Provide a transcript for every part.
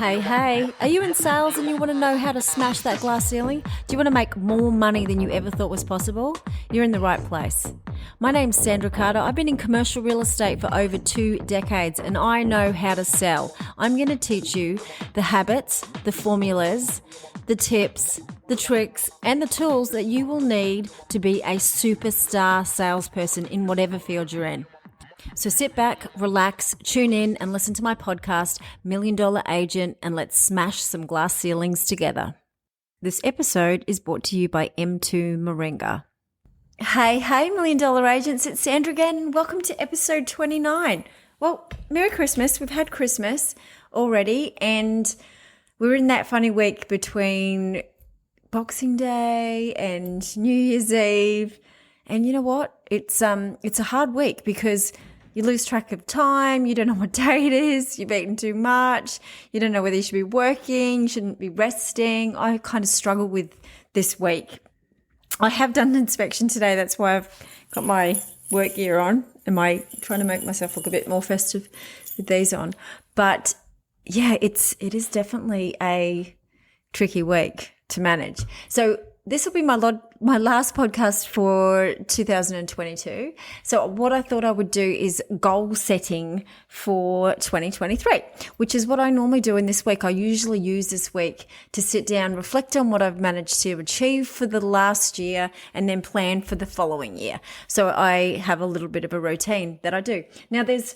Hey, are you in sales and you want to know how to smash that glass ceiling? Do you want to make more money than you ever thought was possible? You're in the right place. My name's Sandra Carter. I've been in commercial real estate for over 2 decades and I know how to sell. I'm going to teach you the habits, the formulas, the tips, the tricks, and the tools that you will need to be a superstar salesperson in whatever field you're in. So sit back, relax, tune in and listen to my podcast, Million Dollar Agent, and let's smash some glass ceilings together. This episode is brought to you by M2 Moringa. Hey, Million Dollar Agents, it's Sandra again. Welcome to episode 29. Well, Merry Christmas. We've had Christmas already and we're in that funny week between Boxing Day and New Year's Eve. And you know what? It's a hard week because you lose track of time. You don't know what day it is. You've eaten too much. You don't know whether you should be working, you shouldn't be resting. I kind of struggle with this week. I have done an inspection today. That's why I've got my work gear on. Am I trying to make myself look a bit more festive with these on? But yeah, it is definitely a tricky week to manage. So this will be my last podcast for 2022. So what I thought I would do is goal setting for 2023, which is what I normally do in this week. I usually use this week to sit down, reflect on what I've managed to achieve for the last year, and then plan for the following year. So I have a little bit of a routine that I do. Now there's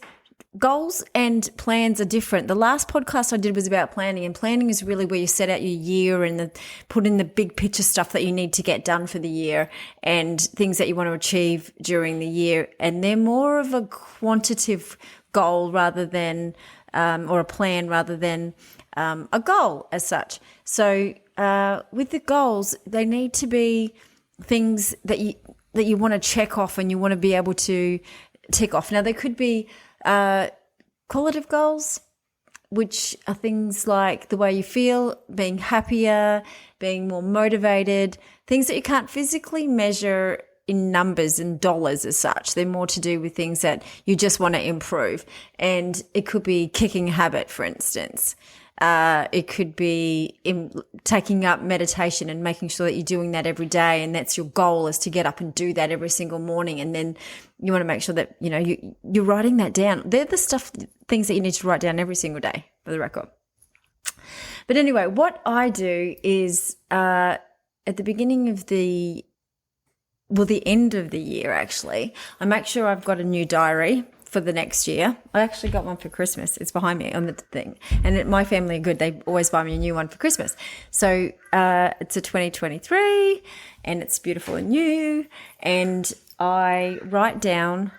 goals and plans are different. The last podcast I did was about planning, and planning is really where you set out your year and put in the big picture stuff that you need to get done for the year and things that you want to achieve during the year. And they're more of a quantitative goal rather than, or a plan rather than a goal as such. So with the goals, they need to be things that you want to check off and you want to be able to tick off. Now, they could be qualitative goals, which are things like the way you feel, being happier, being more motivated, things that you can't physically measure in numbers and dollars as such. They're more to do with things that you just want to improve. And it could be kicking a habit, for instance. It could be taking up meditation and making sure that you're doing that every day, and that's your goal, is to get up and do that every single morning. And then you want to make sure that you're writing that down. They're the things that you need to write down every single day, for the record. But anyway, what I do is at the beginning of the end of the year, actually, I make sure I've got a new diary for the next year. I actually got one for Christmas. It's behind me on the thing. And my family are good. They always buy me a new one for Christmas. So it's a 2023 and it's beautiful and new. And I write down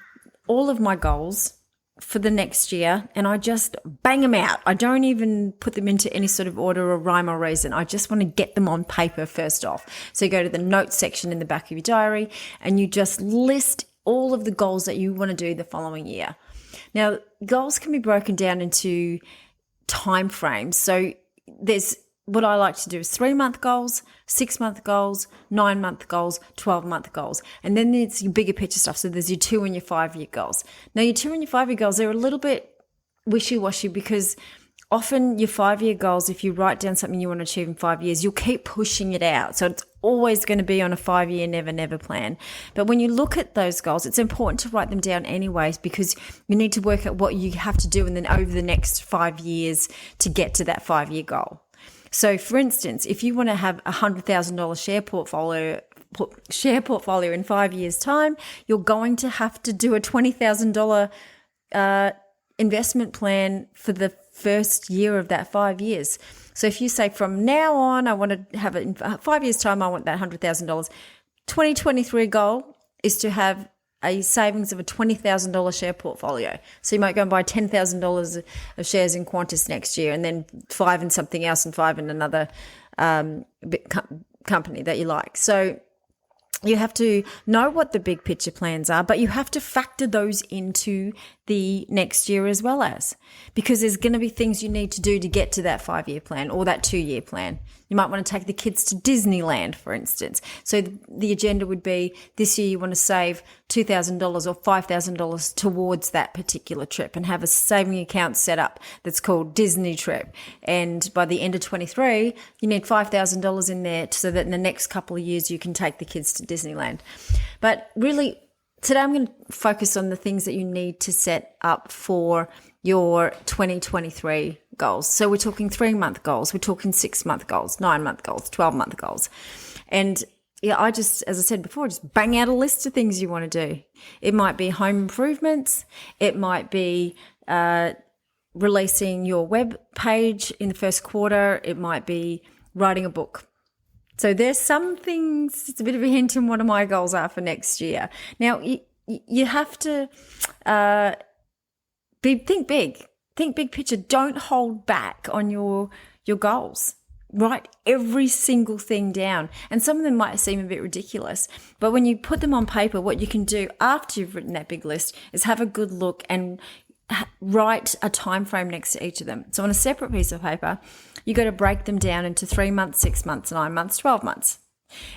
all of my goals for the next year and I just bang them out. I don't even put them into any sort of order or rhyme or reason. I just want to get them on paper first off. So you go to the notes section in the back of your diary and you just list all of the goals that you want to do the following year. Now, goals can be broken down into time frames. So there's what I like to do is 3-month goals, 6-month goals, 9-month goals, 12-month goals. And then there's your bigger picture stuff. So there's your 2 and your 5-year goals. Now, your 2 and your 5-year goals, they're a little bit wishy-washy because often your 5-year goals, if you write down something you want to achieve in 5 years, you'll keep pushing it out. So it's always going to be on a 5-year never plan. But when you look at those goals, it's important to write them down anyways because you need to work out what you have to do and then over the next 5 years to get to that 5-year goal. So for instance, if you want to have $100,000 share portfolio in 5 years' time, you're going to have to do a $20,000 investment plan for the first year of that 5 years. So if you say from now on, I want to have it in 5 years' time, I want that $100,000. 2023 goal is to have a savings of a $20,000 share portfolio. So you might go and buy $10,000 of shares in Qantas next year and then 5 in something else and 5 in another company that you like. So You have to know what the big picture plans are, but you have to factor those into the next year as well as, because there's going to be things you need to do to get to that 5-year plan or that 2-year plan. You might want to take the kids to Disneyland, for instance. So the agenda would be this year you want to save $2,000 or $5,000 towards that particular trip and have a saving account set up that's called Disney Trip. And by the end of 23, you need $5,000 in there so that in the next couple of years you can take the kids to Disneyland. But really, today I'm going to focus on the things that you need to set up for your 2023 goals. So we're talking 3-month goals, we're talking 6-month goals, 9-month goals, 12-month goals. And yeah, I just, as I said before, just bang out a list of things you want to do. It might be home improvements. It might be releasing your web page in the first quarter. It might be writing a book. So there's some things, it's a bit of a hint in what my goals are for next year. Now, you have to think big picture. Don't hold back on your goals. Write every single thing down. And some of them might seem a bit ridiculous, but when you put them on paper, what you can do after you've written that big list is have a good look and write a time frame next to each of them. So on a separate piece of paper, you got to break them down into 3 months, 6 months, 9 months, 12 months.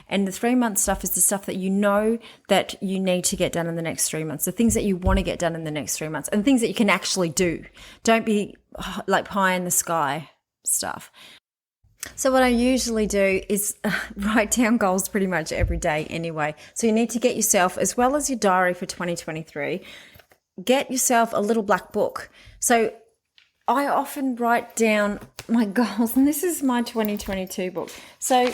And the 3-month stuff is the stuff that you know that you need to get done in the next 3 months, the things that you want to get done in the next 3 months, and things that you can actually do. Don't be like pie in the sky stuff. So what I usually do is write down goals pretty much every day anyway. So you need to get yourself, as well as your diary for 2023, get yourself a little black book. So I often write down my goals, and this is my 2022 book. So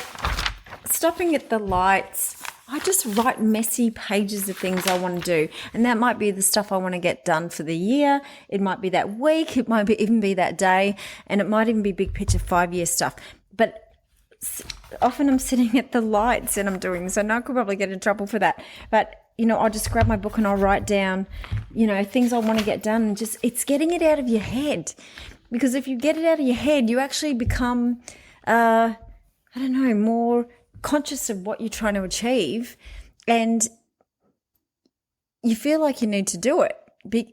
stopping at the lights, I just write messy pages of things I want to do. And that might be the stuff I want to get done for the year. It might be that week. It might even be that day. And it might even be big picture 5-year stuff. But often I'm sitting at the lights and I'm doing this. I know I could probably get in trouble for that. But, I'll just grab my book and I'll write down, things I want to get done. And it's getting it out of your head. Because if you get it out of your head, you actually become, more conscious of what you're trying to achieve, and you feel like you need to do it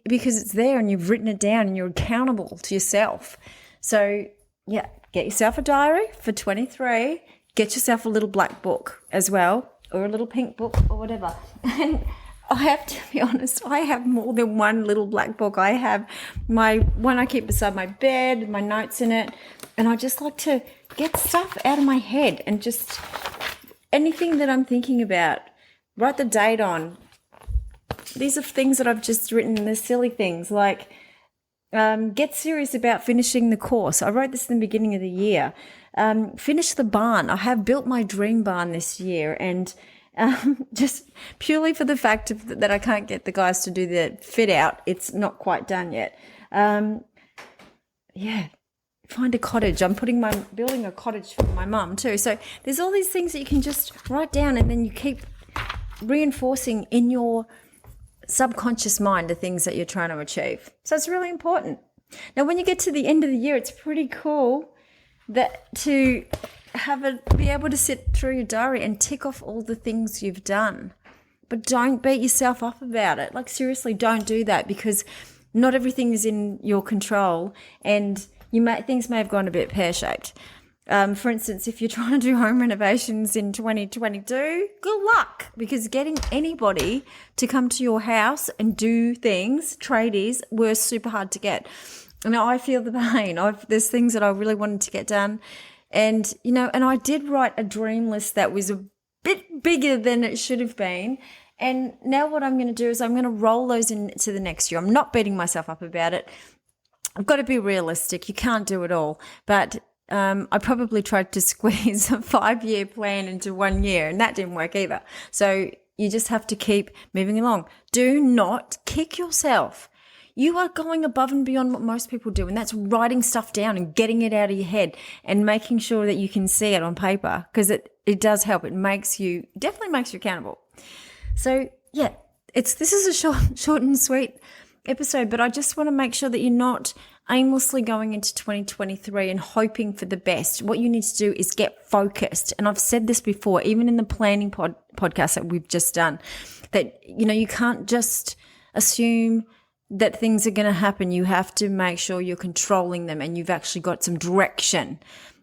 because it's there and you've written it down and you're accountable to yourself. So yeah, get yourself a diary for 23, get yourself a little black book as well, or a little pink book or whatever. And I have to be honest, I have more than one little black book. I have my one I keep beside my bed, my notes in it, and I just like to get stuff out of my head and just anything that I'm thinking about, write the date on. These are things that I've just written. They're silly things like get serious about finishing the course. I wrote this in the beginning of the year. Finish the barn. I have built my dream barn this year, and just purely for the fact that I can't get the guys to do the fit out, it's not quite done yet. Find a cottage. I'm building a cottage for my mum too. So there's all these things that you can just write down, and then you keep reinforcing in your subconscious mind the things that you're trying to achieve. So it's really important. Now, when you get to the end of the year, it's pretty cool that to be able to sit through your diary and tick off all the things you've done. But don't beat yourself up about it. Like, seriously, don't do that, because not everything is in your control, and things may have gone a bit pear-shaped. For instance, if you're trying to do home renovations in 2022, good luck, because getting anybody to come to your house and do things, tradies, were super hard to get. And I feel the pain. There's things that I really wanted to get done. And, and I did write a dream list that was a bit bigger than it should have been. And now what I'm going to do is I'm going to roll those into the next year. I'm not beating myself up about it. I've got to be realistic. You can't do it all. But I probably tried to squeeze a 5-year plan into 1 year, and that didn't work either. So you just have to keep moving along. Do not kick yourself. You are going above and beyond what most people do, and that's writing stuff down and getting it out of your head and making sure that you can see it on paper, because it does help. It definitely makes you accountable. So yeah, this is a short and sweet episode, but I just want to make sure that you're not aimlessly going into 2023 and hoping for the best. What you need to do is get focused. And I've said this before, even in the planning podcast that we've just done, that, you can't just assume that things are going to happen. You have to make sure you're controlling them and you've actually got some direction.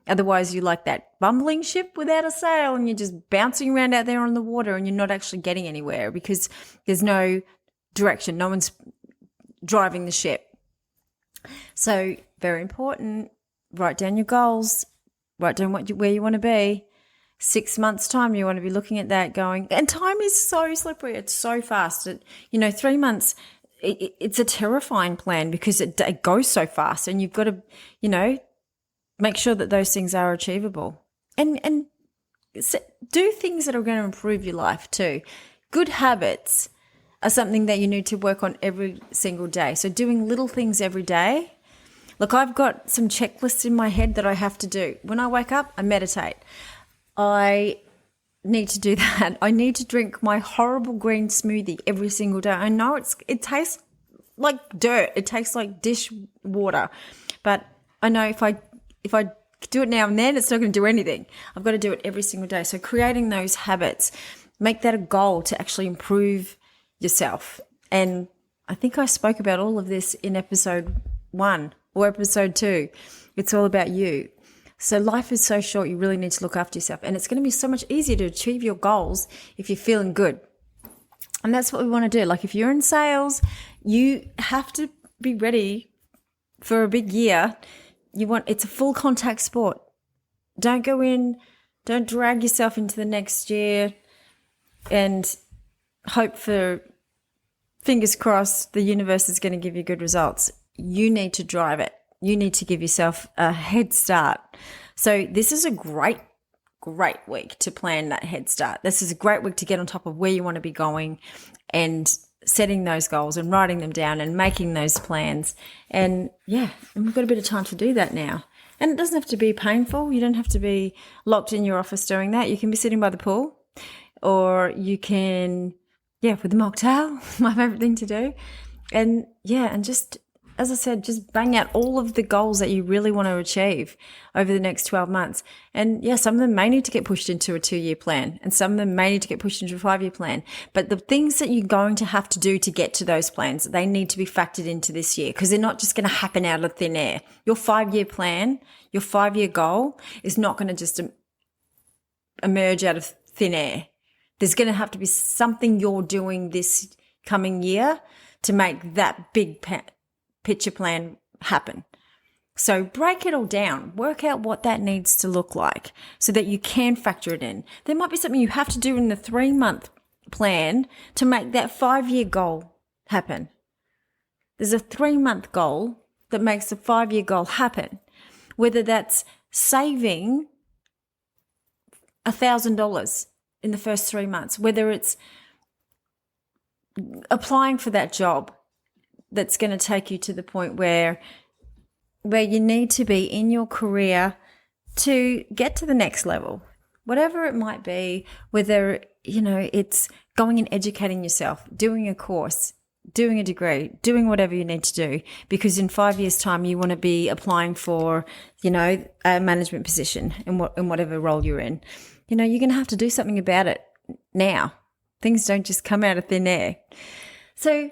Otherwise, you're like that bumbling ship without a sail and you're just bouncing around out there on the water and you're not actually getting anywhere because there's no direction. No one's driving the ship. So very important, write down your goals, write down where you want to be. 6 months' time, you want to be looking at that going, and time is so slippery. It's so fast. 3 months, it's a terrifying plan because it goes so fast and you've got to, make sure that those things are achievable and do things that are going to improve your life too. Good habits are something that you need to work on every single day. So doing little things every day. Look, I've got some checklists in my head that I have to do. When I wake up, I meditate. I need to do that. I need to drink my horrible green smoothie every single day. I know it tastes like dirt. It tastes like dish water. But I know if I do it now and then, it's not going to do anything. I've got to do it every single day. So creating those habits, make that a goal to actually improve yourself. And I think I spoke about all of this in episode 1 or episode 2. It's all about you. So life is so short, you really need to look after yourself. And it's going to be so much easier to achieve your goals if you're feeling good. And that's what we want to do. Like if you're in sales, you have to be ready for a big year. It's a full contact sport. Don't go in, don't drag yourself into the next year and hope for, fingers crossed, the universe is going to give you good results. You need to drive it. You need to give yourself a head start. So this is a great week to plan that head start. This is a great week to get on top of where you want to be going and setting those goals and writing them down and making those plans. And we've got a bit of time to do that now. And it doesn't have to be painful. You don't have to be locked in your office doing that. You can be sitting by the pool, or you can, with a mocktail, my favorite thing to do. And just, as I said, just bang out all of the goals that you really want to achieve over the next 12 months. And some of them may need to get pushed into a 2-year plan, and some of them may need to get pushed into a 5-year plan. But the things that you're going to have to do to get to those plans, they need to be factored into this year, because they're not just going to happen out of thin air. Your 5-year plan, your 5-year goal is not going to just emerge out of thin air. There's going to have to be something you're doing this coming year to make that big picture plan happen. So break it all down, work out what that needs to look like so that you can factor it in. There might be something you have to do in the 3-month plan to make that 5-year goal happen. There's a 3-month goal that makes the 5-year goal happen, whether that's saving $1,000 in the first 3 months, whether it's applying for that job that's going to take you to the point where you need to be in your career to get to the next level, whatever it might be, whether, it's going and educating yourself, doing a course, doing a degree, doing whatever you need to do, because in 5 years' time, you want to be applying for, a management position in whatever role you're in. You're going to have to do something about it now. Things don't just come out of thin air. So,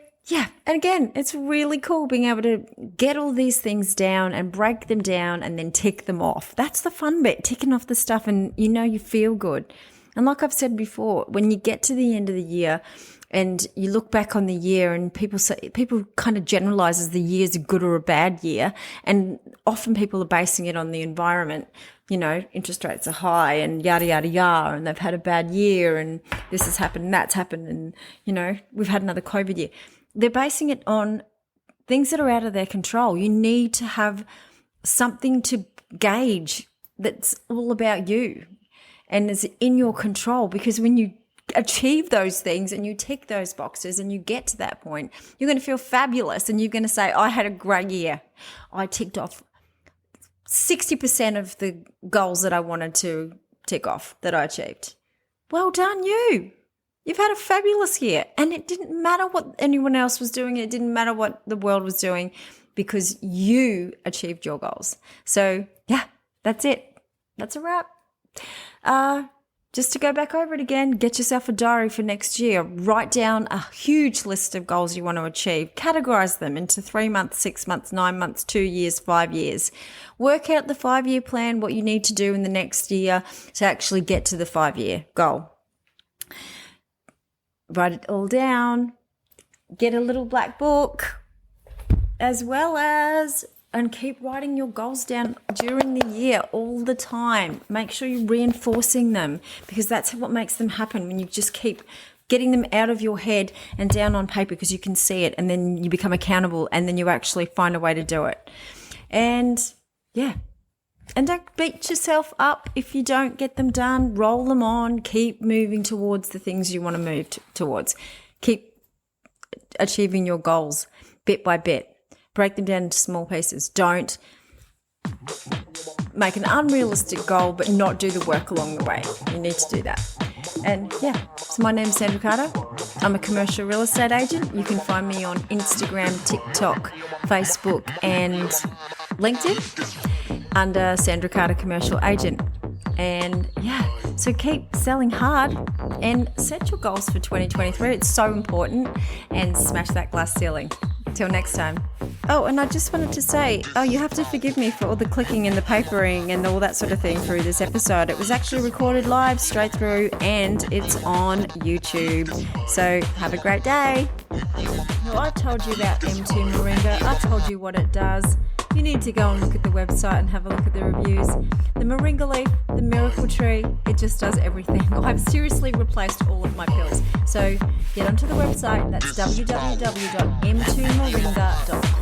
and again, it's really cool being able to get all these things down and break them down and then tick them off. That's the fun bit, ticking off the stuff, and you feel good. And like I've said before, when you get to the end of the year and you look back on the year, and people kind of generalize as the year's a good or a bad year, and often people are basing it on the environment. Interest rates are high and yada, yada, yada, and they've had a bad year and this has happened and that's happened and, we've had another COVID year. They're basing it on things that are out of their control. You need to have something to gauge that's all about you and is in your control, because when you achieve those things and you tick those boxes and you get to that point, you're going to feel fabulous and you're going to say, I had a great year. I ticked off 60% of the goals that I wanted to tick off that I achieved. Well done, you. You've had a fabulous year, and it didn't matter what anyone else was doing. It didn't matter what the world was doing. because you achieved your goals. So yeah, that's it. That's a wrap. Just to go back over it again, get yourself a diary for next year. Write down a huge list of goals you want to achieve. Categorize them into 3 months, 6 months, 9 months, 2 years, 5 years. Work out the 5-year plan, what you need to do in the next year to actually get to the 5-year goal. Write it all down. Get a little black book as well as... and keep writing your goals down during the year all the time. Make sure you're reinforcing them because that's what makes them happen when you just keep getting them out of your head and down on paper because you can see it and then you become accountable and then you actually find a way to do it. And yeah, and don't beat yourself up if you don't get them done. Roll them on. Keep moving towards the things you want to move towards. Keep achieving your goals bit by bit. Break them down into small pieces. Don't make an unrealistic goal but not do the work along the way. You need to do that. And yeah, so my name is Sandra Carter. I'm a commercial real estate agent. You can find me on Instagram, TikTok, Facebook and LinkedIn under Sandra Carter Commercial Agent. And yeah, so keep selling hard and set your goals for 2023. It's so important, and smash that glass ceiling. Till next time. Oh, and I just wanted to say, you have to forgive me for all the clicking and the papering and all that sort of thing through this episode. It was actually recorded live straight through and it's on YouTube. So have a great day. Well, I told you about M2 Moringa. I told you what it does. You need to go and look at the website and have a look at the reviews. The moringa leaf, the miracle tree, it just does everything. I've seriously replaced all of my pills. So get onto the website. That's www.m2moringa.com.